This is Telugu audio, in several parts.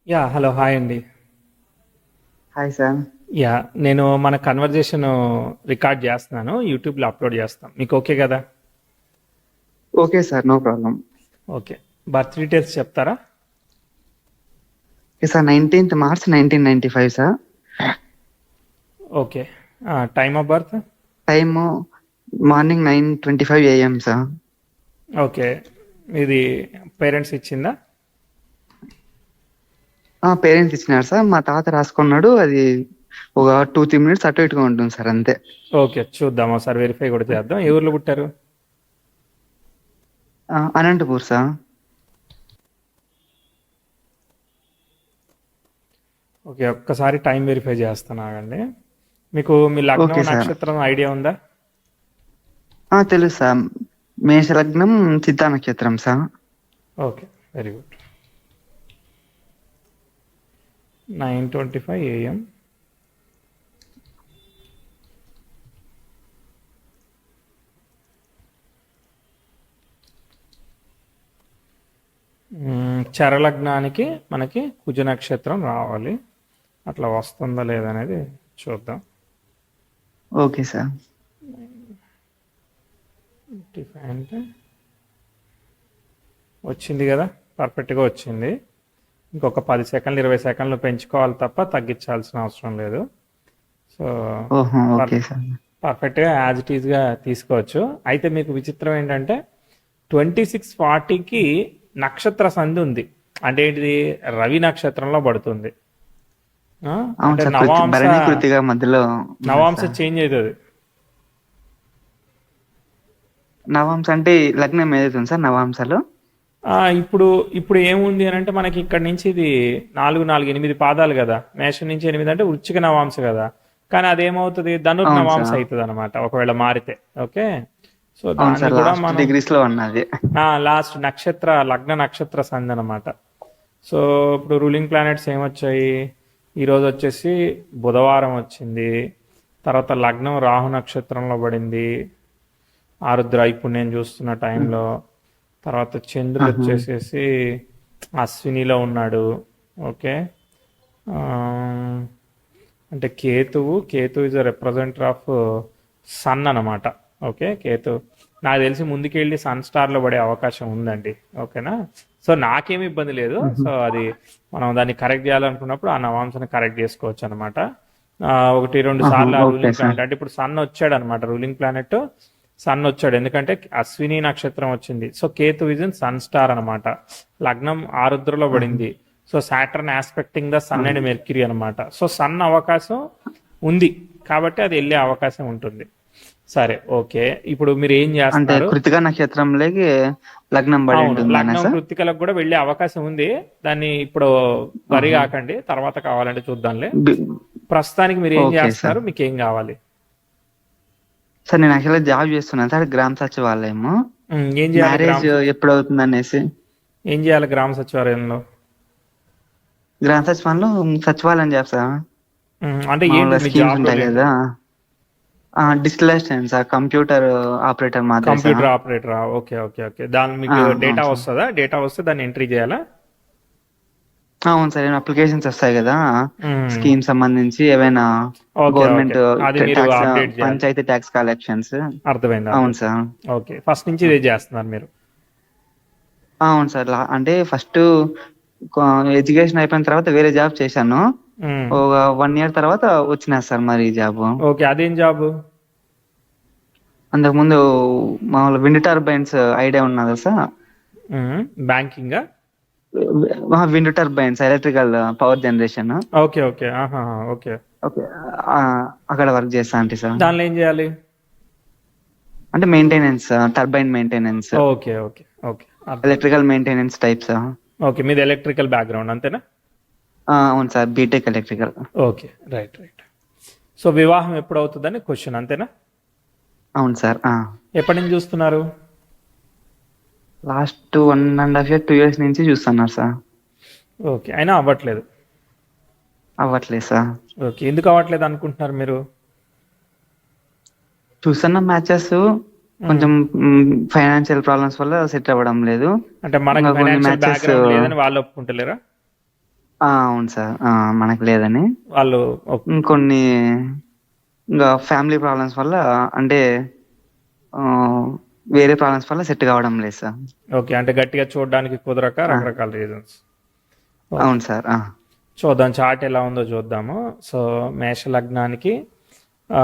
హలో. హాయ్ అండి. Hi sir. నేను మన కన్వర్జేషన్ రికార్డ్ చేస్తున్నాను, యూట్యూబ్లో అప్లోడ్ చేస్తాం. మీకు ఓకే కదా? Okay sir, no problem. Okay. Birth details చెప్తారా? Okay sir, 19th March 1995 sir. Okay. Time of birth? Time morning 9:25 AM sir. Okay. ఇది పేరెంట్స్ ఇచ్చిందా? పేరెంట్స్ ఇచ్చినారు సార్. మా తాత రాసుకున్నాడు. అది ఒక 2-3 minutes అటు ఇటుగా ఉంటుంది సార్, అంతే. ఓకే, చూద్దాం ఒకసారి, వెరిఫై కూడా చేద్దాం. ఏ ఊర్లో పుట్టారు? అనంతపూర్ సార్. ఓకే, ఒక్కసారి టైం వెరిఫై చేస్తాను, ఆగండి. మీకు మీ లగ్నం ఓకే సార్. నక్షత్రం ఐడియా ఉందా? తెలుసు సార్. మేష లగ్నం, చిత్తా నక్షత్రం sir. Okay, very good. 9:25 AM. చరలగ్నానికి మనకి కుజ నక్షత్రం రావాలి. అట్లా వస్తుందా లేదనేది చూద్దాం. Okay sir. 25 అంటే వచ్చింది కదా, పర్ఫెక్ట్గా వచ్చింది. ఇంకొక 10 సెకండ్లు 20 సెకండ్లు పెంచుకోవాలి తప్ప తగ్గించాల్సిన అవసరం లేదు. సో ఓహో, ఓకే సార్. పర్ఫెక్ట్గా యాజ్ ఇట్ ఈజ్గా తీసుకోవచ్చు. అయితే మీకు విచిత్రం ఏంటంటే 2640కి నక్షత్ర సంధి ఉంది. అంటే ఏంటిది? రవి నక్షత్రంలో పడుతుంది. అవును అంటే సార్, నవాంశ భరణి కృతిగా మధ్యలో ఉంది నవాంశ సార్. చేంజ్ అవుతుంది. నవాంశ అంటే లగ్నం ఏదైతుంది సార్ నవాంశలో? ఇప్పుడు ఇప్పుడు ఏముంది అని అంటే మనకి ఇక్కడ నుంచి ఇది 4 8 పాదాలు కదా. మేషం నుంచి 8 అంటే వృశ్చిక నవాంశ కదా. కానీ అదేమవుతుంది? ధనుర్ అవును నవాంశ సార్. అవుతుంది అనమాట, ఒకవేళ మారితే. ఓకే. సో అవును దాన్ని సార్, కూడా లాస్ట్ మనం డిగ్రీస్ లో ఉన్నది. లాస్ట్ లగ్న నక్షత్ర సంధి అనమాట. సో ఇప్పుడు రూలింగ్ ప్లానెట్స్ ఏమొచ్చాయి? ఈరోజు వచ్చేసి బుధవారం వచ్చింది. తర్వాత లగ్నం రాహు నక్షత్రంలో పడింది, ఆరుద్ర ఇప్పుడు నేను చూస్తున్న టైంలో. తర్వాత చంద్రుడు ఆహా. వచ్చేసేసి అశ్వినిలో ఉన్నాడు. ఓకే. ఆ, అంటే Ketu is a representer of sun అనమాట. ఓకే. కేతు నాకు తెలిసి ముందుకెళ్ళి సన్ స్టార్లో పడే అవకాశం ఉందండి. ఓకేనా? సో నాకేమి ఇబ్బంది లేదు. సో అది మనం దాన్ని కరెక్ట్ చేయాలనుకున్నప్పుడు ఆ నవాంశని కరెక్ట్ చేసుకోవచ్చు అనమాట. 1 2 ఆహా, సార్లు ఆ ఓకే రూలింగ్ సార్. ప్లానెట్ అంటే ఇప్పుడు సన్ వచ్చాడు అనమాట. రూలింగ్ ప్లానెట్ సన్ వచ్చాడు, ఎందుకంటే అశ్విని నక్షత్రం వచ్చింది. So Ketu is in sun star అనమాట. లగ్నం ఆరుద్రలో ఆహా, పడింది. So Saturn aspecting the sun ఆహా. అండ్ మెర్క్యూరీ అనమాట. సో సన్ అవకాశం ఉంది కాబట్టి అది వెళ్ళే అవకాశం ఉంటుంది. సరే, ఓకే. ఇప్పుడు మీరు ఏం అంటే చేస్తున్నారు? కృతికా నక్షత్రంలోకి లగ్నం పడి అవును, ఉంటుందనే లగ్నం సార్? కృత్తికలకు కూడా వెళ్ళే అవకాశం ఉంది. దాన్ని ఇప్పుడు వరి ఆహా. కాకండి, తర్వాత కావాలంటే చూద్దాంలే. బి- ప్రస్తుతానికి మీరు ఏం ఓకే చేస్తున్నారు? సార్. మీకు ఏం కావాలి? సార్ నేను యాక్చువల్గా జాబ్ చేస్తున్నాను సార్, గ్రామ సచివాలయము. ఏం చేయాలి మ్యారేజ్ ఎప్పుడు అవుతుంది అనేసి. ఏం చేయాలి గ్రామ సచివాలయంలో? గ్రామ సచివాలయంలో సచివాలయం జాబ్ సార్. అంటే ఏంటి మామూలుగా మీ స్కీమ్స్ జాబ్ రోల్ ఉంటాయి ఏంటి? కదా. Digital assistant sir, computer operator మాదిరి సార్. కంప్యూటర్ ఆపరేటరా? Okay, okay, okay. దాని మీకు అవును డేటా సార్. వస్తుందా? డేటా వస్తే దాన్ని ఎంట్రీ చేయాలా? అవును సార్, ఏమైనా అప్లికేషన్స్ వస్తాయి కదా, మ్మ్. స్కీమ్ సంబంధించి ఏవైనా, ఓకే, ఓకే. గవర్నమెంట్ అది మీరు ట్యాక్స్, అప్డేట్ చేయాలి. Panchayati tax collections. అర్థమైంది, అవును అర్థమైంది. సార్. ఓకే, ఫస్ట్ నుంచి ఇదే చేస్తున్నారు మీరు? అవును సార్. అంటే ఫస్ట్ ఎడ్యుకేషన్ అయిపోయిన తర్వాత వేరే జాబ్ చేశాను. మ్మ్. ఒక 1 year తర్వాత వచ్చినా సార్ మరి ఈ జాబ్. ఓకే, అదేం జాబు? అంతకుముందు మామూలు విండ్ టర్బైన్స్ ఐడియా ఉన్నదా సార్? బ్యాంకింగా? Wind turbines, electrical power generation. Okay, okay. ఆహా, ఓకే. ఓకే. ఆ, అక్కడ వర్క్ చేస్తా అంటే సార్. దానిలో ఏం చేయాలి? అంటే maintenance, turbine maintenance, okay, okay, okay. అర్థం. Electrical maintenance types. ఓకే, మీది ఎలక్ట్రికల్ బ్యాక్గ్రౌండ్ అంతేనా? అవును sir, B Tech electrical. Okay, right, right. So వివాహం ఎప్పుడు అవుతుందని క్వశ్చన్, అంతేనా? అవును సార్. ఎప్పటి నుంచి చూస్తున్నారు? లాస్ట్ 1.5 year 2 years నుంచి చూస్తున్నారు సార్. ఓకే, అయినా అవ్వట్లేదు. అవ్వట్లేదు సార్. ఓకే, ఎందుకు అవ్వట్లేదు అనుకుంటున్నారు మీరు? చూస్తున్న మ్యాచెస్ మ్మ్. కొంచెం ఫైనాన్షియల్ ప్రాబ్లమ్స్ వల్ల సెట్ అవ్వడం లేదు. అంటే మనకు ఇంకా కొన్ని ఫైనాన్షియల్ మ్యాచెస్. బ్యాక్గ్రౌండ్ లేదని వాళ్ళు ఒప్పుకుంటలేరా? అవును సార్. మనకు లేదని. వాళ్ళు ఇంకొన్ని ఇంకా ఫ్యామిలీ ప్రాబ్లమ్స్ వల్ల అంటే ఆ, వేరే ప్రాబ్లమ్స్ వల్ల సెట్ కావడం లేదు సార్. ఓకే, అంటే గట్టిగా చూడడానికి కుదరక ఆ, రకరకాల రీజన్స్. ఓకే, అవును సార్. చూద్దాం చార్ట్ ఎలా ఉందో చూద్దాము. సో మేష లగ్నానికి ఆ,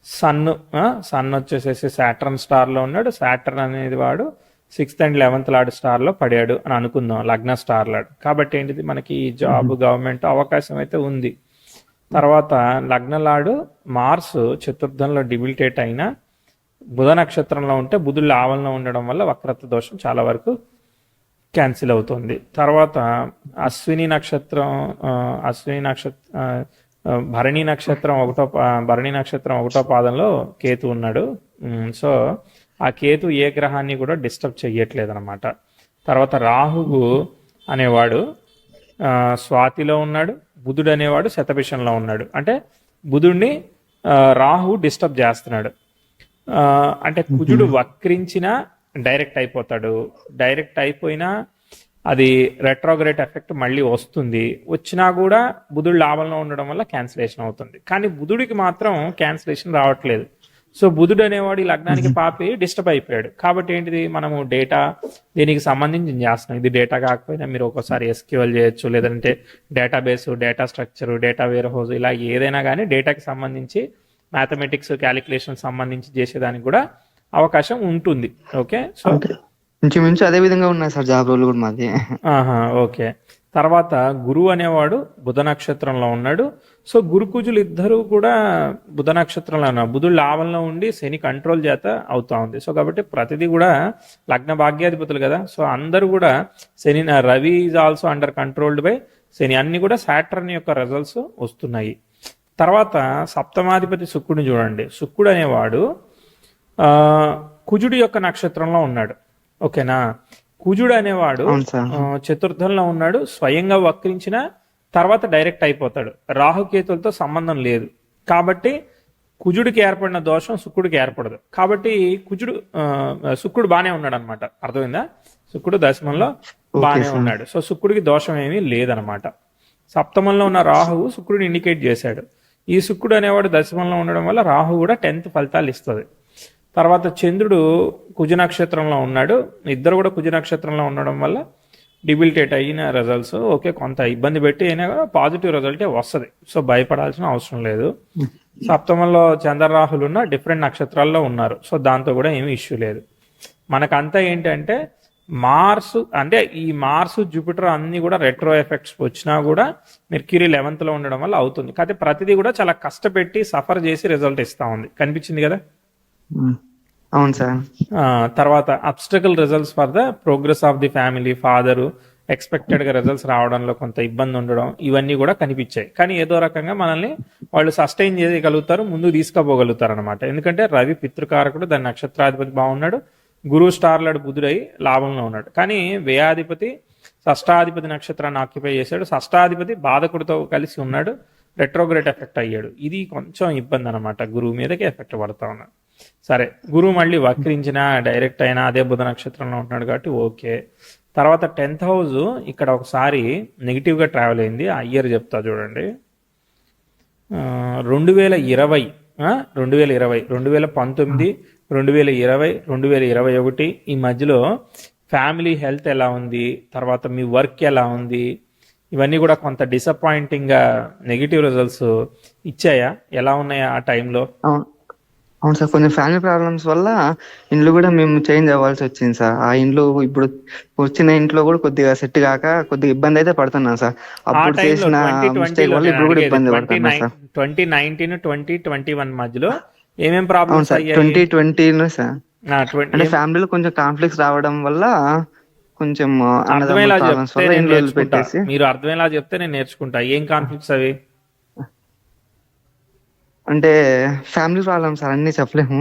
సన్ సన్ వచ్చేసేసి సాటర్న్ స్టార్లో ఉన్నాడు. సాటర్న్ అనేది వాడు 6th and 11th లార్డ్ స్టార్లో పడాడు అని అనుకుందాం, లగ్న స్టార్ లాడు. కాబట్టి ఏంటిది మనకి జాబ్ గవర్నమెంట్ అవకాశం అయితే ఉంది. తర్వాత లగ్నలాడు మార్స్ చతుర్థంలో డిబిలిటేట్ అయినా బుధ నక్షత్రంలో ఉంటే బుధుడు లాభంలో ఉండడం వల్ల వక్రత్వ దోషం చాలా వరకు క్యాన్సిల్ అవుతుంది. తర్వాత అశ్విని నక్షత్రం అశ్విని నక్షత్రం భరణి నక్షత్రం భరణి నక్షత్రం ఒకటో పాదంలో కేతు ఉన్నాడు. సో ఆ కేతు ఏ గ్రహాన్ని కూడా డిస్టర్బ్ చెయ్యట్లేదు అనమాట. తర్వాత రాహువు అనేవాడు స్వాతిలో ఉన్నాడు. బుధుడు అనేవాడు శతభిషంలో ఉన్నాడు. అంటే బుధుడిని రాహువు డిస్టర్బ్ చేస్తున్నాడు. అంటే కుజుడు వక్రించినా డైరెక్ట్ అయిపోతాడు. డైరెక్ట్ అయిపోయినా అది రెట్రోగ్రేట్ ఎఫెక్ట్ మళ్ళీ వస్తుంది. వచ్చినా కూడా బుధుడు లాభంలో ఉండడం వల్ల క్యాన్సిలేషన్ అవుతుంది. కానీ బుధుడికి మాత్రం క్యాన్సిలేషన్ రావట్లేదు. సో బుధుడు అనేవాడు ఈ లగ్నానికి పాపి డిస్టర్బ్ అయిపోయాడు. కాబట్టి ఏంటిది, మనము డేటా దీనికి సంబంధించి చేస్తున్నాం. ఇది డేటా కాకపోయినా మీరు ఒక్కోసారి ఎస్క్యూఎల్ చేయొచ్చు, లేదంటే database, data structure, data warehouse, ఇలా ఏదైనా కానీ డేటాకి సంబంధించి మ్యాథమెటిక్స్ క్యాలిక్యులేషన్ సంబంధించి చేసేదానికి కూడా అవకాశం ఉంటుంది. ఓకే, సో ఇంచుమించు అదే విధంగా ఉన్నాయి సార్ జాబ్ రోల్ కూడా మాది. ఓకే. తర్వాత గురువు అనేవాడు బుధ నక్షత్రంలో ఉన్నాడు. సో గురు కుజులు ఇద్దరు కూడా బుధ నక్షత్రంలో ఉన్నారు. బుధుడు లాభంలో ఉండి శని కంట్రోల్ చేత అవుతా ఉంది. సో కాబట్టి ప్రతిదీ కూడా లగ్న భాగ్యాధిపతులు కదా. సో అందరూ కూడా Shani, Ravi is also under controlled by Shani. అన్ని కూడా సాటర్న్ యొక్క రిజల్ట్స్ వస్తున్నాయి. తర్వాత సప్తమాధిపతి శుక్రుడిని చూడండి. శుక్రుడు అనేవాడు కుజుడి యొక్క నక్షత్రంలో ఉన్నాడు. ఓకేనా. కుజుడు అనేవాడు చతుర్థంలో ఉన్నాడు. స్వయంగా వక్రించిన తర్వాత డైరెక్ట్ అయిపోతాడు. రాహుకేతులతో సంబంధం లేదు. కాబట్టి కుజుడికి ఏర్పడిన దోషం శుక్రుడికి ఏర్పడదు. కాబట్టి శుక్రుడు బాగానే ఉన్నాడు అనమాట. అర్థమైందా? శుక్రుడు దశమంలో బాగానే ఉన్నాడు. సో శుక్రుడికి దోషం ఏమీ లేదనమాట. సప్తమంలో ఉన్న రాహువు శుక్రుడిని ఇండికేట్ చేశాడు. ఈ శుక్రుడు అనేవాడు దశమంలో ఉండడం వల్ల రాహు కూడా 10th ఫలితాలు ఇస్తుంది. తర్వాత చంద్రుడు కుజ నక్షత్రంలో ఉన్నాడు. ఇద్దరు కూడా కుజ నక్షత్రంలో ఉండడం వల్ల డిబిలిటేట్ అయిన రిజల్ట్స్ ఓకే, కొంత ఇబ్బంది పెట్టి అయినా కూడా పాజిటివ్ రిజల్టే వస్తుంది. సో భయపడాల్సిన అవసరం లేదు. సప్తమంలో చంద్రరాహులు ఉన్న డిఫరెంట్ నక్షత్రాల్లో ఉన్నారు. సో దాంతో కూడా ఏమీ ఇష్యూ లేదు. మనకంతా ఏంటంటే మార్స్, అంటే ఈ మార్స్ జూపిటర్ అన్ని కూడా రెట్రో ఎఫెక్ట్స్ వచ్చినా కూడా మెర్క్యూరీ 11th లో ఉండడం వల్ల అవుతుంది. కాకపోతే ప్రతిదీ కూడా చాలా కష్టపెట్టి సఫర్ చేసి రిజల్ట్ ఇస్తా ఉంది. కనిపించింది కదా. అవును సార్. తర్వాత obstacle results for the progress of the family, father ఎక్స్పెక్టెడ్గా రిజల్ట్స్ రావడంలో కొంత ఇబ్బంది ఉండడం, ఇవన్నీ కూడా కనిపించాయి. కానీ ఏదో రకంగా మనల్ని వాళ్ళు సస్టైన్ చేయగలుగుతారు, ముందుకు తీసుకుపోగలుగుతారు అనమాట. ఎందుకంటే రవి పితృకారకుడు, దాని నక్షత్రాధిపతి బాగున్నాడు. గురువు స్టార్లాడు బుధుడై లాభంలో ఉన్నాడు. కానీ వ్యయాధిపతి షష్టాధిపతి నక్షత్రాన్ని ఆక్యుపై చేశాడు. షష్టాధిపతి బాధకుడితో కలిసి ఉన్నాడు. రెట్రోగ్రేట్ ఎఫెక్ట్ అయ్యాడు. ఇది కొంచెం ఇబ్బంది అనమాట. గురువు మీదకి ఎఫెక్ట్ పడతా ఉన్నాడు. సరే, గురువు మళ్ళీ వక్రించినా డైరెక్ట్ అయినా అదే బుధ నక్షత్రంలో ఉంటున్నాడు కాబట్టి ఓకే. తర్వాత 10th హౌస్ ఇక్కడ ఒకసారి నెగిటివ్గా ట్రావెల్ అయింది. ఆ ఇయర్ చెప్తా చూడండి. 2020, 2019, 2020, 2021 ఈ మధ్యలో ఫ్యామిలీ హెల్త్ ఎలా ఉంది, తర్వాత మీ వర్క్ ఎలా ఉంది, ఇవన్నీ కూడా కొంత డిసప్పాయింటింగ్గా నెగిటివ్ రిజల్ట్స్ ఇచ్చాయా? ఎలా ఉన్నాయా ఆ టైంలో? అవును సార్, కొంచెం ఫ్యామిలీ ప్రాబ్లమ్స్ వల్ల ఇండ్లు కూడా మేము చేంజ్ అవ్వాల్సి వచ్చింది సార్. ఆ ఇండ్లు ఇప్పుడు వచ్చిన ఇంట్లో కూడా కొద్దిగా సెట్ కాక కొద్దిగా ఇబ్బంది అయితే పడుతున్నాను సార్. అప్పుడు చేసిన మిస్టేక్ వల్ల ఇప్పుడు కూడా ఇబ్బంది పడుతున్నా సార్. 2019, 2021 మధ్యలో ఏమేం ప్రాబ్లమ్స్ అయ్యాయి? 2020 సార్. అంటే ఫ్యామిలీలో కొంచెం కాన్ఫ్లిక్ట్స్ రావడం వల్ల కొంచెం అర్థమయ్యేలా చెప్తే నేను నేర్చుకుంటా. మీరు అర్థమయ్యేలా చెప్తే నేను నేర్చుకుంటా. ఏం కాన్ఫ్లిక్ట్స్ అవి? అంటే ఫ్యామిలీ ప్రాబ్లమ్స్ అన్ని చెప్పలేము.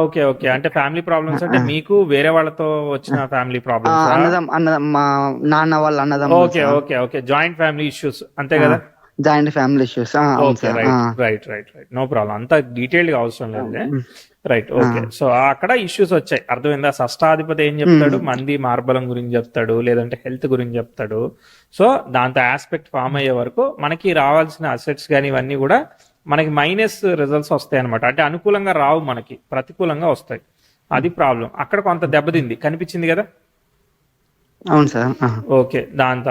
ఓకే ఓకే, అంటే ఫ్యామిలీ ప్రాబ్లమ్స్ అంటే మీకు వేరే వాళ్ళతో వచ్చిన ఫ్యామిలీ ప్రాబ్లమ్స్, అన్నదం మా నాన్న వాళ్ళ అన్నదం. Okay okay okay, joint family issues అంతే కదా. Joint family issues. అవును okay. Sir. Right. No problem. అంత డీటెయిల్డ్‌గా అవసరం లేదులే. రైట్. ఓకే. సో, అక్కడ ఇష్యూస్ వచ్చాయి. అర్థమైందా? షష్టాధిపతి ఏం చెప్తాడు? మంది మార్బలం గురించి చెప్తాడు, లేదంటే హెల్త్ గురించి చెప్తాడు. సో, దాంతో ఆస్పెక్ట్ ఫామ్ అయ్యే వరకు మనకి రావాల్సిన అసెట్స్ గాని ఇవన్నీ కూడా మనకి మైనస్ రిజల్ట్స్ వస్తాయి అనమాట. అంటే అనుకూలంగా రావు, మనకి ప్రతికూలంగా వస్తాయి. అది ప్రాబ్లం. అక్కడ కొంత దెబ్బతింది, కనిపించింది కదా. అవును సార్. ఓకే. దాని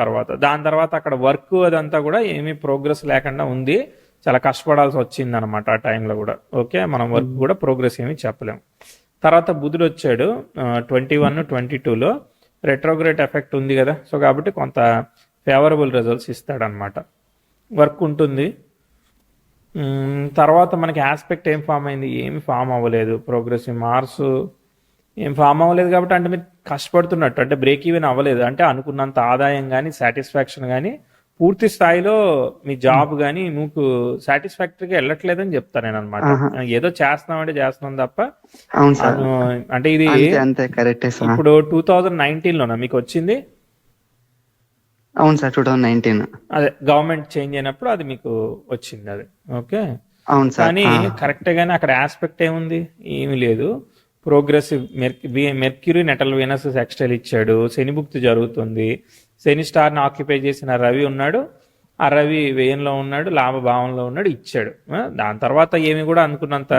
తర్వాత అక్కడ వర్క్ అదంతా కూడా ఏమీ ప్రోగ్రెస్ లేకుండా ఉంది. చాలా కష్టపడాల్సి వచ్చింది అనమాట ఆ టైంలో కూడా. ఓకే, మనం వర్క్ కూడా ప్రోగ్రెస్ ఏమీ చెప్పలేము. తర్వాత బుధుడు వచ్చాడు 21, 22లో రెట్రోగ్రేట్ ఎఫెక్ట్ ఉంది కదా. సో కాబట్టి కొంత ఫేవరబుల్ రిజల్ట్స్ ఇస్తాడనమాట. వర్క్ ఉంటుంది. తర్వాత మనకి ఆస్పెక్ట్ ఏం ఫామ్ అయింది? ఏమి ఫామ్ అవ్వలేదు. ప్రోగ్రెసివ్ మార్స్ ఏం ఫామ్ అవ్వలేదు కాబట్టి అంటే మీరు కష్టపడుతున్నట్టు, అంటే బ్రేక్ ఈవెన్ అవ్వలేదు, అంటే అనుకున్నంత ఆదాయం కానీ సాటిస్ఫాక్షన్ కానీ పూర్తి స్థాయిలో మీ జాబ్ కానీ మీకు సాటిస్ఫాక్టరీగా వెళ్ళట్లేదని చెప్తాను నేను అనమాట. ఏదో చేస్తున్నాం తప్ప. అవును సార్. అంటే ఇది అంతే కరెక్టే సార్. ఇప్పుడు 2019లోనా మీకు వచ్చింది? అవును సార్, 2019. అదే గవర్నమెంట్ చేంజ్ అయినప్పుడు అది మీకు వచ్చింది అది. ఓకే. అవును సార్. కానీ కరెక్ట్ గానే అక్కడ ఆస్పెక్ట్ ఏముంది? ఏమీ లేదు. Progressive mercury natal Venus sextile ఇచ్చాడు. శని భుక్తి జరుగుతుంది. శని స్టార్ని ఆక్యుపై చేసిన రవి ఉన్నాడు. ఆ రవి వ్యయంలో ఉన్నాడు, లాభభావంలో ఉన్నాడు, ఇచ్చాడు. దాని తర్వాత ఏమి కూడా అనుకున్నంత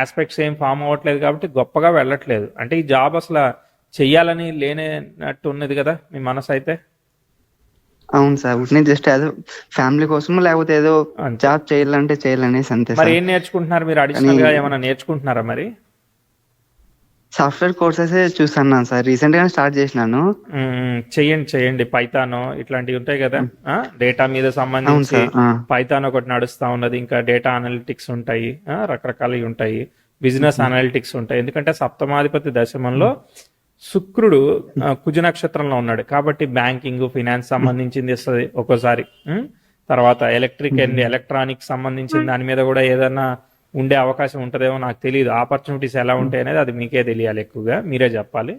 ఆస్పెక్ట్స్ ఏం ఫామ్ అవ్వట్లేదు కాబట్టి గొప్పగా వెళ్ళట్లేదు. అంటే ఈ జాబ్ అసలు చెయ్యాలని లేనట్టు ఉన్నది కదా మీ మనసు అయితే. అవును సార్, నేను జస్ట్ ఏదో ఫ్యామిలీ కోసం లేకపోతే ఏదో జాబ్ చేయాలంటే చేయాలనేసి అంతే. మరి ఏం నేర్చుకుంటున్నారు మీరు? అడిషనల్ గా ఏమైనా నేర్చుకుంటున్నారా మరి? సాఫ్ట్వేర్ కోర్సెస్ చూస్తున్నాను సార్, రీసెంట్ గా స్టార్ట్ చేసినాను. చెయ్యండి. పైథాన్ ఇట్లాంటివి ఉంటాయి కదా, డేటా మీద సంబంధించి పైథాన్ ఒకటి నడుస్తా ఉన్నది. ఇంకా డేటా అనలిటిక్స్ ఉంటాయి, రకరకాలవి ఉంటాయి. బిజినెస్ అనలిటిక్స్ ఉంటాయి. ఎందుకంటే సప్తమాధిపతి దశమంలో శుక్రుడు కుజ నక్షత్రంలో ఉన్నాడు కాబట్టి బ్యాంకింగ్, ఫినాన్స్ సంబంధించింది ఇస్తుంది ఒక్కోసారి. తర్వాత ఎలక్ట్రిక్ అండ్ ఎలక్ట్రానిక్ సంబంధించిన దాని మీద కూడా ఏదైనా ఉండే అవకాశం ఉంటుందేమో, నాకు తెలియదు. ఆపర్చునిటీస్ ఎలా ఉంటాయి అనేది అది మీకే తెలియాలి, ఎక్కువగా మీరే చెప్పాలి.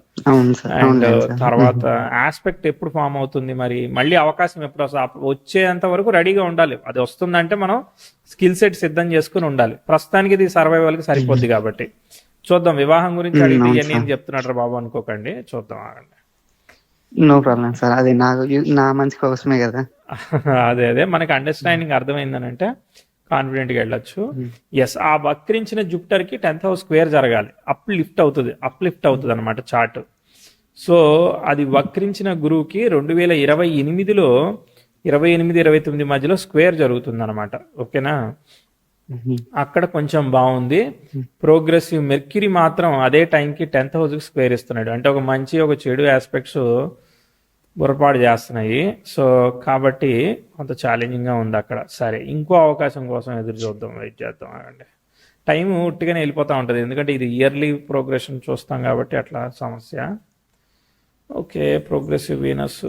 అండ్ తర్వాత ఆస్పెక్ట్ ఎప్పుడు ఫామ్ అవుతుంది, మరి మళ్ళీ అవకాశం ఎప్పుడు వచ్చేంత వరకు రెడీగా ఉండాలి. అది వస్తుందంటే మనం స్కిల్ సెట్ సిద్ధం చేసుకుని ఉండాలి. ప్రస్తుతానికి ఇది సర్వైవల్ కి సరిపోద్ది కాబట్టి చూద్దాం. వివాహం గురించి అడిగితే ఇవన్నీ ఏం చెప్తున్నాడు బాబు అనుకోకండి, చూద్దాం. ఆగండి. నో ప్రాబ్లం సార్, అది నా మంచి కోసమే కదా. అదే మనకి అండర్స్టాండింగ్ అర్థమైందని అంటే కాన్ఫిడెంట్గా వెళ్ళొచ్చు. ఎస్, ఆ వక్రించిన జూపిటర్ కి 10th హౌస్ స్క్వేర్ జరగాలి. అప్లిఫ్ట్ అవుతుంది అనమాట చార్ట్. సో అది వక్రించిన గురువుకి 2028లో 28-29 మధ్యలో స్క్వేర్ జరుగుతుంది అనమాట. ఓకేనా, అక్కడ కొంచెం బాగుంది. ప్రోగ్రెసివ్ మెర్క్యూరీ మాత్రం అదే టైంకి 10th హౌస్కి స్క్వేర్ ఇస్తున్నాడు. అంటే ఒక మంచి ఒక చెడు ఆస్పెక్ట్స్ బుర్రపాటు చేస్తున్నాయి. సో కాబట్టి కొంత ఛాలెంజింగ్గా ఉంది అక్కడ. సరే, ఇంకో అవకాశం కోసం ఎదురు చూద్దాం, వెయిట్ చేద్దాం. అంటే టైం ఉట్టిగానే వెళ్ళిపోతూ ఉంటుంది, ఎందుకంటే ఇది ఇయర్లీ ప్రోగ్రెషన్ చూస్తాం కాబట్టి అట్లా సమస్య. Okay, progressive Venus.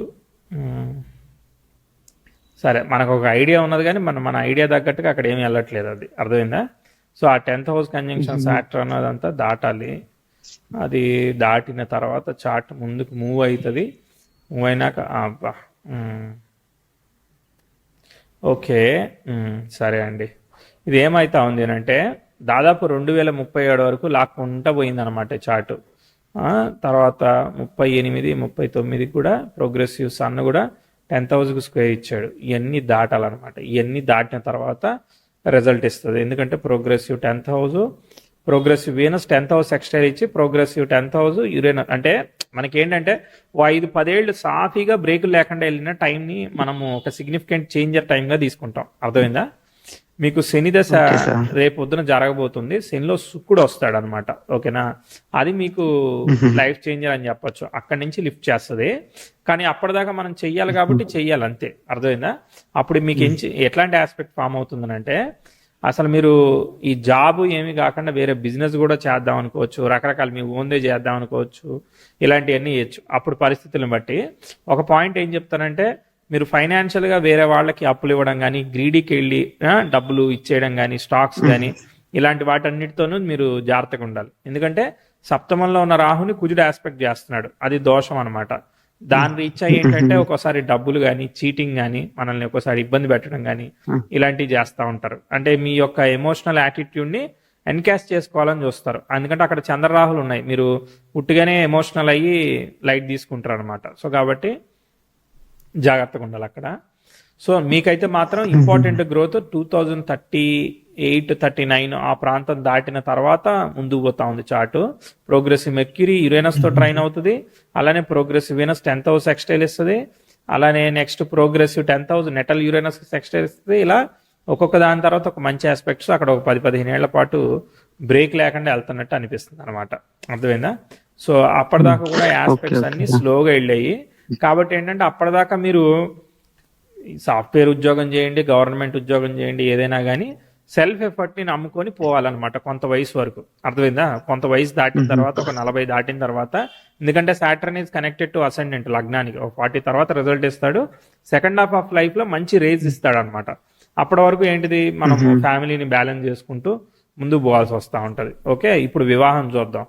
సరే, మనకు ఒక ఐడియా ఉన్నది కానీ మన ఐడియా తగ్గట్టుగా అక్కడ ఏమి వెళ్ళట్లేదు, అది అర్థమైందా? సో ఆ 10th హౌస్ కంజంక్షన్ సాటర్న్ అదంతా దాటాలి. అది దాటిన తర్వాత చార్ట్ ముందుకు మూవ్ అవుతుంది. మూవ్ అయినాక ఓకే, సరే అండి. ఇది ఏమైతా ఉంది అంటే దాదాపు 2037 వరకు లాక్కుంటా పోయిందనమాట చార్టు. తర్వాత 38, 39 కూడా ప్రోగ్రెసివ్ సన్ కూడా 10th హౌస్కి స్క్వేర్ ఇచ్చాడు. ఇవన్నీ దాటాలన్నమాట. ఇవన్నీ దాటిన తర్వాత రిజల్ట్ ఇస్తుంది. ఎందుకంటే progressive 10th house, progressive Venus 10th house exalt ఇచ్చి ప్రోగ్రెసివ్ 10th హౌస్ యురేనస్. అంటే మనకేంటంటే 5-10 ఏళ్ళు సాఫీగా బ్రేకులు లేకుండా వెళ్ళిన టైంని మనము ఒక సిగ్నిఫికెంట్ చేంజర్ టైంగా తీసుకుంటాం. అర్థమైందా? మీకు శని దశ రేపు పొద్దున జరగబోతుంది. శనిలో శుక్రుడు వస్తాడు అనమాట. ఓకేనా, అది మీకు లైఫ్ చేంజర్ అని చెప్పొచ్చు. అక్కడి నుంచి లిఫ్ట్ చేస్తుంది. కానీ అప్పటిదాకా మనం చెయ్యాలి కాబట్టి చెయ్యాలి, అంతే. అర్థమైందా? అప్పుడు మీకు ఎట్లాంటి ఆస్పెక్ట్ ఫామ్ అవుతుందనంటే అసలు మీరు ఈ జాబ్ ఏమి కాకుండా వేరే బిజినెస్ కూడా చేద్దాం అనుకోవచ్చు, రకరకాల మీ ఓన్దే చేద్దాం అనుకోవచ్చు, ఇలాంటివన్నీ చేయొచ్చు. అప్పుడు పరిస్థితులను బట్టి ఒక పాయింట్ ఏం చెప్తానంటే, మీరు ఫైనాన్షియల్గా వేరే వాళ్ళకి అప్పులు ఇవ్వడం కానీ, గ్రీడీకి వెళ్ళి డబ్బులు ఇచ్చేయడం కానీ, స్టాక్స్ కానీ ఇలాంటి వాటన్నిటితోనూ మీరు జాగ్రత్తగా ఉండాలి. ఎందుకంటే సప్తమంలో ఉన్న రాహుని కుజుడు ఆస్పెక్ట్ చేస్తున్నాడు, అది దోషం అనమాట. దాని రీచ్ అయ్యి ఏంటంటే ఒక్కోసారి డబ్బులు కానీ చీటింగ్ కానీ మనల్ని ఒక్కోసారి ఇబ్బంది పెట్టడం కానీ ఇలాంటివి చేస్తూ ఉంటారు. అంటే మీ యొక్క ఎమోషనల్ యాటిట్యూడ్ని ఎన్కాష్ చేసుకోవాలని చూస్తారు. ఎందుకంటే అక్కడ చంద్రరాహులు ఉన్నాయి, మీరు పుట్టుగానే ఎమోషనల్ అయ్యి లైట్ తీసుకుంటారు అనమాట. సో కాబట్టి జాగ్రత్తగా ఉండాలి అక్కడ. సో మీకైతే మాత్రం ఇంపార్టెంట్ గ్రోత్ 2038-39 ఆ ప్రాంతం దాటిన తర్వాత ముందుకు పోతా ఉంది చార్ట్. ప్రోగ్రెసివ్ మెర్క్యూరీ యురేనస్తో ట్రైన్ అవుతుంది, అలానే progressive Venus 10th house exalt ఇస్తుంది, అలానే next progressive 10th house natal Uranus exalt ఇస్తుంది. ఇలా ఒక్కొక్క దాని తర్వాత ఒక మంచి ఆస్పెక్ట్స్ అక్కడ ఒక 10-15 ఏళ్ల పాటు బ్రేక్ లేకుండా వెళ్తున్నట్టు అనిపిస్తుంది అనమాట. అర్థమైందా? సో అప్పటిదాకా కూడా ఆస్పెక్ట్స్ అన్ని స్లోగా వెళ్ళాయి. కాబట్టి ఏంటంటే అప్పటిదాకా మీరు సాఫ్ట్వేర్ ఉద్యోగం చేయండి, గవర్నమెంట్ ఉద్యోగం చేయండి, ఏదైనా కానీ సెల్ఫ్ ఎఫర్ట్ని నమ్ముకొని పోవాలన్నమాట కొంత వయసు వరకు. అర్థమైందా? కొంత వయసు దాటిన తర్వాత, ఒక 40 దాటిన తర్వాత, ఎందుకంటే Saturn is connected to ascendant లగ్నానికి, ఒక 40 తర్వాత రిజల్ట్ ఇస్తాడు. సెకండ్ హాఫ్ ఆఫ్ లైఫ్లో మంచి రేజ్ ఇస్తాడు అనమాట. అప్పటి వరకు ఏంటిది, మనం ఫ్యామిలీని బ్యాలెన్స్ చేసుకుంటూ ముందుకు పోవాల్సి వస్తూ ఉంటది. ఓకే, ఇప్పుడు వివాహం చూద్దాం.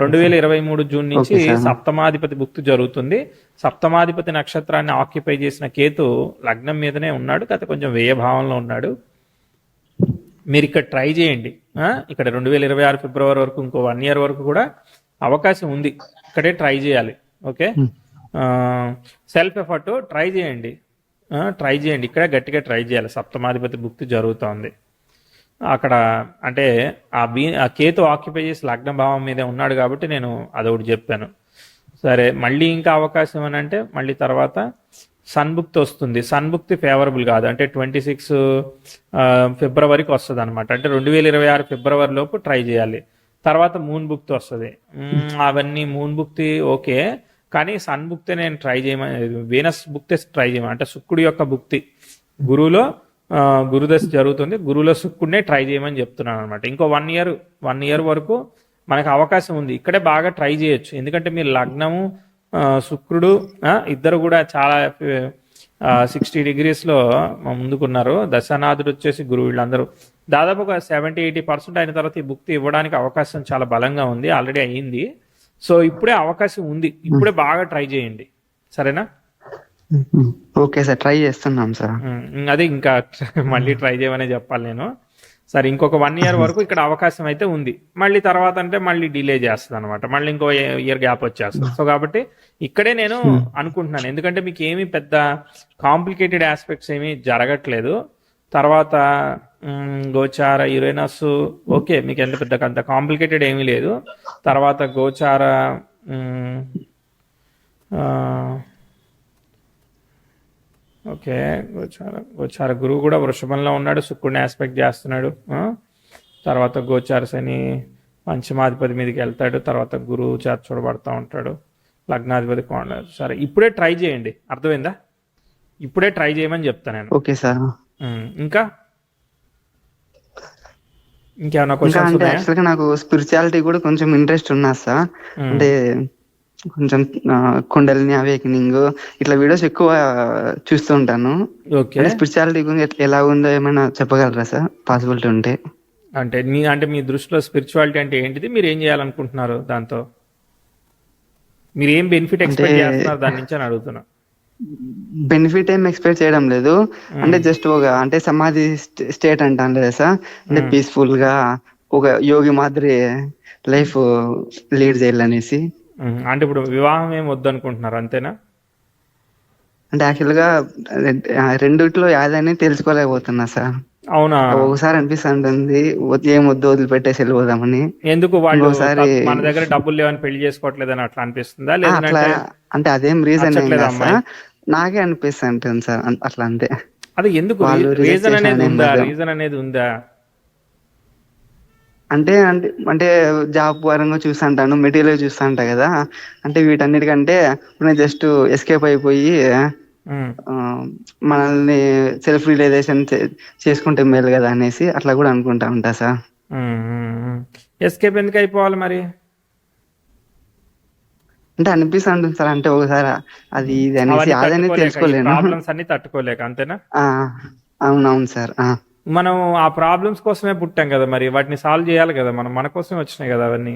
2023 జూన్ నుంచి సప్తమాధిపతి భుక్తి జరుగుతుంది. సప్తమాధిపతి నక్షత్రాన్ని ఆక్యుపై చేసిన కేతు లగ్నం మీదనే ఉన్నాడు, కాకపోతే కొంచెం వ్యయభావంలో ఉన్నాడు. మీరు ఇక్కడ ట్రై చేయండి. ఇక్కడ 2026 ఫిబ్రవరి వరకు ఇంకో 1 year వరకు కూడా అవకాశం ఉంది, ఇక్కడే ట్రై చేయాలి. ఓకే, సెల్ఫ్ ఎఫర్ట్ ట్రై చేయండి, ఇక్కడ గట్టిగా ట్రై చేయాలి. సప్తమాధిపతి భుక్తి జరుగుతోంది అక్కడ. అంటే ఆ కేతు ఆక్యుపై చేసి లగ్న భావం మీదే ఉన్నాడు కాబట్టి నేను అదొకటి చెప్పాను. సరే, మళ్ళీ ఇంకా అవకాశం అని అంటే మళ్ళీ తర్వాత సన్భుక్తి వస్తుంది. సన్భుక్తి ఫేవరబుల్ కాదు, అంటే 26 ఫిబ్రవరికి వస్తుంది అనమాట. అంటే 2026 ఫిబ్రవరి లోపు ట్రై చేయాలి. తర్వాత మూన్ భుక్తి వస్తుంది. అవన్నీ మూన్ భుక్తి ఓకే, కానీ సన్భుక్తి నేను ట్రై చేయమని, వీనస్ భుక్తి ట్రై చేయమని, అంటే శుక్రుడి యొక్క భుక్తి గురువులో గురుదశ జరుగుతుంది, గురువులో శుక్రుడినే ట్రై చేయమని చెప్తున్నాను అనమాట. ఇంకో 1 year వరకు మనకు అవకాశం ఉంది, ఇక్కడే బాగా ట్రై చేయొచ్చు. ఎందుకంటే మీరు లగ్నము శుక్రుడు ఇద్దరు కూడా చాలా 60 degreesలో ముందుకున్నారు. దశానాథుడు వచ్చేసి గురువు, వీళ్ళందరూ దాదాపు ఒక 70-80% అయిన తర్వాత ఈ భుక్తి ఇవ్వడానికి అవకాశం చాలా బలంగా ఉంది, ఆల్రెడీ అయ్యింది. సో ఇప్పుడే అవకాశం ఉంది, ఇప్పుడే బాగా ట్రై చేయండి. సరేనా? ఓకే సార్, ట్రై చేస్తున్నాం సార్. అదే ఇంకా మళ్ళీ ట్రై చేయమనే చెప్పాలి నేను. సరే, ఇంకొక 1 year వరకు ఇక్కడ అవకాశం అయితే ఉంది. మళ్ళీ తర్వాత అంటే మళ్ళీ డిలే చేస్తుంది అనమాట, మళ్ళీ ఇంకో ఇయర్ గ్యాప్ వచ్చేస్తుంది. సో కాబట్టి ఇక్కడే నేను అనుకుంటున్నాను, ఎందుకంటే మీకు ఏమీ పెద్ద కాంప్లికేటెడ్ ఆస్పెక్ట్స్ ఏమీ జరగట్లేదు. తర్వాత గోచార యురేనస్ ఓకే, మీకు ఎంత పెద్ద అంత కాంప్లికేటెడ్ ఏమీ లేదు. తర్వాత గోచార ఓకే, గోచార గురువు కూడా వృషభంలో ఉన్నాడు, శుక్రుడిని ఆస్పెక్ట్ చేస్తున్నాడు. తర్వాత గోచార శని పంచమాధిపతి మీదకి వెళ్తాడు, తర్వాత గురువు చేత చూడబడతా ఉంటాడు, లగ్నాధిపతి కోణ. సరే, ఇప్పుడే ట్రై చేయండి, అర్థమైందా? ఇప్పుడే ట్రై చేయమని చెప్తాను నేను. Okay sir. ఇంకా ఇంకేమన్నా క్వశ్చన్స్ ఉన్నాయా? యాక్చువల్గా నాకు స్పిరిచువాలిటీ కూడా కొంచెం ఇంట్రెస్ట్ ఉన్నా సార్. అంటే కొంచెం కుండలిని అవేకనింగ్ ఇట్లా వీడియోస్ ఎక్కువ చూస్తూ ఉంటాను. స్పిరిచువాలిటీ గురించి ఎలా ఉందో ఏమైనా చెప్పగలరా సార్, పాసిబిలిటీ ఉంటే? అంటే మీ దృష్టిలో స్పిరిచువాలిటీ అంటే ఏంటిది, మీరు ఏం చేయాలనుకుంటున్నారు దాంతో, మీరు ఏం బెనిఫిట్ ఎక్స్పెక్ట్ చేస్తున్నారు దాని నుంచి అని అడుగుతున్నా. బెనిఫిట్ ఏం ఎక్స్పెక్ట్ చేయడం లేదు, అంటే జస్ట్ ఒక అంటే సమాధి స్టేట్ అంటాను లేదా సార్, అంటే పీస్ఫుల్ గా ఒక యోగి మాదిరి లైఫ్ లీడ్ చేయాలనేసి. అంటే ఇప్పుడు వివాహం ఏం వద్దు అనుకుంటున్నారు అంతేనా? అంటే యాక్చువల్ గా రెండిట్లో యాదని తెలుసుకోలేకపోతున్నా సార్. అవునా? ఒకసారి అనిపిస్తుంది ఏం వద్దు వదిలిపెట్టేసి వెళ్ళిపోదామని. ఎందుకు వాళ్ళు మన దగ్గర డబ్బులు లేవని పెళ్లి చేసుకోవట్లేదని అట్లా అనిపిస్తుందా? అట్లా అంటే అదేం రీజన్ నాకే అనిపిస్తుంది సార్, అట్లా అంతే. అది ఎందుకు రీజన్ అనేది ఉందా? అంటే అంటే అంటే జాబ్ పరంగా చూస్తుంటాను, మెటీరియల్ చూస్తుంటా కదా, అంటే వీటన్నిటికంటే నేను జస్ట్ ఎస్కేప్ అయిపోయి మనల్ని సెల్ఫ్ రియలైజేషన్ చేసుకుంటే మేలు కదా అనేసి అట్లా కూడా అనుకుంటా ఉంటా సార్. ఎస్కేప్ ఎందుకు అయిపోవాలి మరి? అంటే అనిపిస్తుంది సార్, అంటే ఒకసారి అది ఇది అనేసి అదని తెలుసుకోలేను, ప్రాబ్లమ్స్ అన్ని తట్టుకోలేక, అంతేనా? అవునవును సార్. మనం ఆ ప్రాబ్లమ్స్ కోసమే పుట్టాం కదా, మరి వాటిని సాల్వ్ చేయాలి కదా, మనం మన కోసమే వచ్చినాయి కదా అవన్నీ.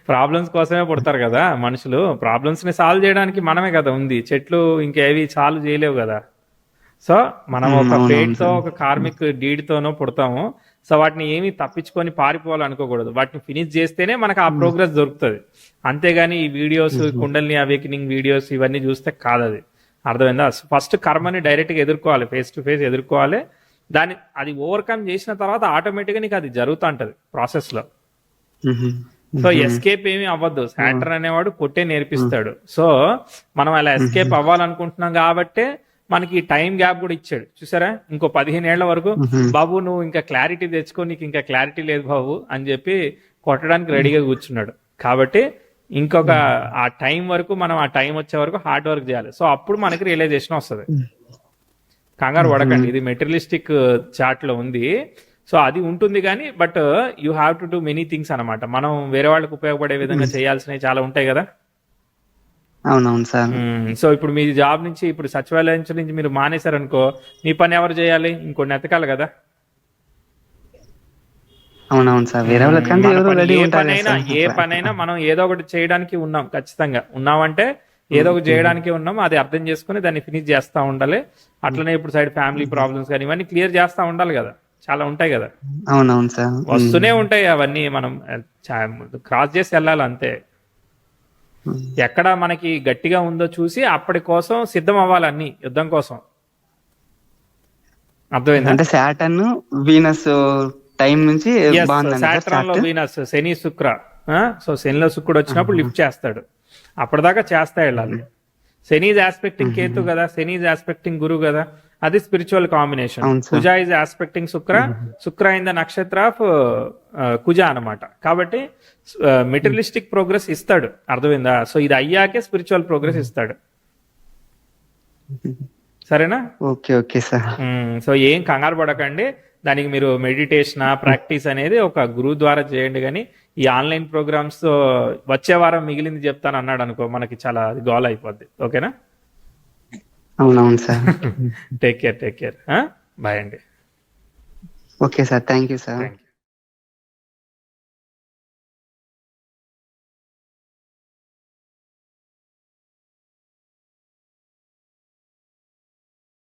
ప్రాబ్లమ్స్ కోసమే పుడతారు కదా మనుషులు. ప్రాబ్లమ్స్ని సాల్వ్ చేయడానికి మనమే కదా ఉంది. చెట్లు ఇంకేవి సాల్వ్ చేయలేవు కదా. సో మనం ఒక అవునవును ఫేట్తో సార్. ఒక కార్మిక్ డీడ్తోనో పుడతాము. సో వాటిని ఏమి తప్పించుకొని పారిపోవాలనుకోకూడదు. వాటిని ఫినిష్ చేస్తేనే మనకు ఆ ప్రోగ్రెస్ దొరుకుతుంది. అంతేగాని ఈ వీడియోస్, కుండల్ని అవేకనింగ్ వీడియోస్ ఇవన్నీ చూస్తే కాదు. అది అర్థమైందా? ఫస్ట్ కర్మని డైరెక్ట్గా ఎదుర్కోవాలి, ఫేస్ టు ఫేస్ ఎదుర్కోవాలి. అది ఓవర్కమ్ చేసిన తర్వాత ఆటోమేటిక్గా నీకు అది జరుగుతూ ఉంటుంది ప్రాసెస్లో. సో ఎస్కేప్ ఏమీ అవ్వద్దు. సాటర్న్ అనేవాడు కొట్టే నేర్పిస్తాడు. సో మనం అలా ఎస్కేప్ అవ్వాలనుకుంటున్నాం కాబట్టే మనకి టైం గ్యాప్ కూడా ఇచ్చాడు. చూసారా, ఇంకో 15 ఏళ్ల వరకు బాబు నువ్వు ఇంకా క్లారిటీ తెచ్చుకో, నీకు ఇంకా క్లారిటీ లేదు బాబు అని చెప్పి కొట్టడానికి రెడీగా కూర్చున్నాడు. కాబట్టి ఇంకొక ఆ టైం వరకు మనం ఆ టైం వచ్చే వరకు హార్డ్ వర్క్ చేయాలి. సో అప్పుడు మనకి రియలైజేషన్ వస్తుంది. కంగారు పడకండి, ఇది మెటీరియలిస్టిక్ చార్ట్ లో ఉంది. సో అది ఉంటుంది కానీ but you have to do many things అనమాట. మనం వేరే వాళ్ళకి ఉపయోగపడే విధంగా చేయాల్సినవి చాలా ఉంటాయి కదా. అవునవును సార్. సో ఇప్పుడు మీ జాబ్ నుంచి, ఇప్పుడు సచివాలయం నుంచి మీరు మానేశారనుకో, మీ పని ఎవరు చేయాలి? ఇంకొన్ని ఎతకాలి కదా. అవునవును సార్. వేరే వాళ్ళకంటే మన ఎవరు పని రెడీ ఏ ఉంటారు పనైనా సార్. ఏ పనైనా మనం ఏదో ఒకటి చేయడానికి ఉన్నాం, ఖచ్చితంగా ఉన్నామంటే ఏదో ఒకటి చేయడానికి ఉన్నాం. అది అర్థం చేసుకుని దాన్ని ఫినిష్ చేస్తూ ఉండాలి. అట్లనే ఇప్పుడు సైడ్ ఫ్యామిలీ ప్రాబ్లమ్స్ కానీ ఇవన్నీ క్లియర్ చేస్తూ ఉండాలి కదా. చాలా ఉంటాయి కదా, అవునవును సార్. వస్తూనే ఉంటాయి. అవన్నీ మనం క్రాస్ చేసి వెళ్ళాలి అంతే. ఎక్కడ మనకి గట్టిగా ఉందో చూసి అప్పటి కోసం సిద్ధం అవ్వాలి, అన్ని యుద్ధం కోసం. అర్థమైందా? అంటే సాటర్న్ వీనస్ టైం నుంచి బాగుందండి సార్ సాటర్న్ లో start? వీనస్, శని శుక్ర. సో శనిలో శుక్రుడు వచ్చినప్పుడు లిఫ్ట్ చేస్తాడు. అప్పటిదాకా చేస్తా వెళ్ళాలి. శని ఈజ్ ఆస్పెక్టింగ్ కేతు కదా, శని ఈజ్ ఆస్పెక్టింగ్ గురు కదా, అది స్పిరిచువల్ కాంబినేషన్. అవును sir. Kuja is aspecting Shukra, Shukra in the నక్షత్ర ఆఫ్ కుజ అనమాట. కాబట్టి మెటీరియలిస్టిక్ ప్రోగ్రెస్ ఇస్తాడు. అర్థమైందా? సో ఇది అయ్యాకే స్పిరిచువల్ ప్రోగ్రెస్ ఇస్తాడు. సరేనా? Okay okay sir. సో ఏం కంగారు పడకండి. దానికి మీరు మెడిటేషన్ ప్రాక్టీస్ అనేది ఒక గురువు ద్వారా చేయండి. కానీ ఈ ఆన్లైన్ ప్రోగ్రామ్స్ వచ్చే వారం మిగిలింది చెప్తాను అన్నాడు అనుకో, మనకి చాలా గోల్ అయిపోద్ది. ఓకేనా? అవునవును సార్. Take care. బాయ్ అండి. Okay sir. Thank you sir. Thank you.